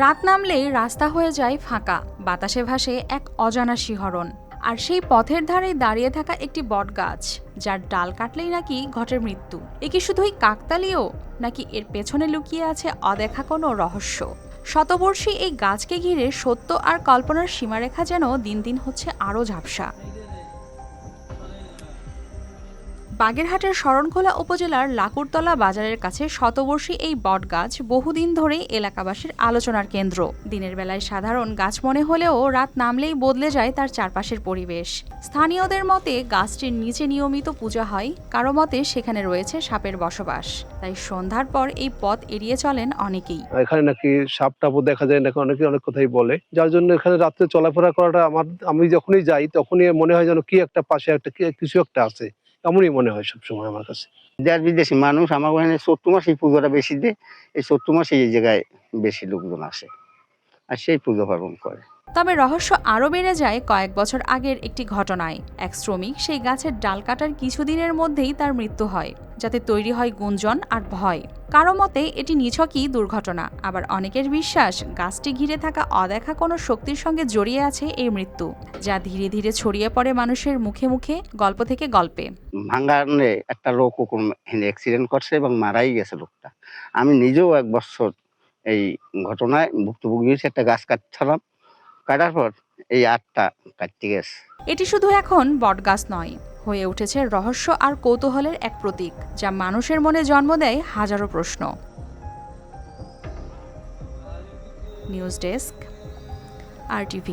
রাত নামলেই রাস্তা হয়ে যায় ফাঁকা, বাতাসে ভাসে এক অজানা শিহরণ। আর সেই পথের ধারে দাঁড়িয়ে থাকা একটি বটগাছ, যার ডাল কাটলেই নাকি ঘটে মৃত্যু। এ কি শুধুই কাকতালীয়, নাকি এর পেছনে লুকিয়ে আছে অদেখা কোনো রহস্য? শতবর্ষী এই গাছকে ঘিরে সত্য আর কল্পনার সীমারেখা যেন দিন দিন হচ্ছে আরও ঝাপসা। বাগেরহাটের শরণখোলা উপজেলার লাকুরতলা বাজারের কাছে শতবর্ষী এই বটগাছ বহুদিন ধরেই এলাকাবাসীর আলোচনার কেন্দ্র। দিনের বেলায় সাধারণ গাছ মনে হলেও রাত নামলেই বদলে যায় তার চারপাশের পরিবেশ। স্থানীয়দের মতে গাছটির নিচে নিয়মিত পূজা হয়, কারো মতে সেখানে রয়েছে সাপের বসবাস। তাই সন্ধ্যার পর এই পথ এড়িয়ে চলেন অনেকেই। এখানে নাকি সাপ টাপও দেখা যায়, নাকি অনেকে অনেক কথাই বলে, যার জন্য এখানে রাত্রে চলাফেরা করাটা আমি যখনই যাই তখনই মনে হয় যেন কি একটা পাশে একটা কিছু একটা আছে, এমনই মনে হয় সবসময় আমার কাছে। দেশ বিদেশি মানুষ আমার ওখানে চৈত্র মাসে এই পুজোটা বেশি দেয়। এই চৈত্র মাসে এই জায়গায় বেশি লোকজন আসে আর সেই পুজো পার্বণ করে। তবে রহস্য আরও বেড়ে যায় কয়েক বছর আগের একটি ঘটনায়। এক শ্রমিক সেই গাছের ডাল কাটার কিছুদিনের মধ্যেই তার মৃত্যু হয়, যাতে তৈরি হয় গুঞ্জন আর ভয়। কারো মতে এটি নিছকই দুর্ঘটনা, আবার অনেকের বিশ্বাস গাছটি ঘিরে থাকা অদেখা কোনো শক্তির সঙ্গে জড়িয়ে আছে এই মৃত্যু, যা ধীরে ধীরে ছড়িয়ে পড়ে মানুষের মুখে মুখে, গল্প থেকে গল্পে। ভাঙ্গানে একটা লোক অ্যাক্সিডেন্ট করছে এবং মারাই গেছে লোকটা। আমি নিজেও 1 বছর এই ঘটনায় ভুক্তভোগী হয়েছি। একটা গাছ কাটছিলাম, কাটার পর এই আটটা কাটতে গেছে। এটি শুধু এখন বটগাছ নয়, হয়ে উঠেছে রহস্য আর কৌতূহলের এক প্রতীক, যা মানুষের মনে জন্ম দেয় হাজারো প্রশ্ন। News desk, RTV।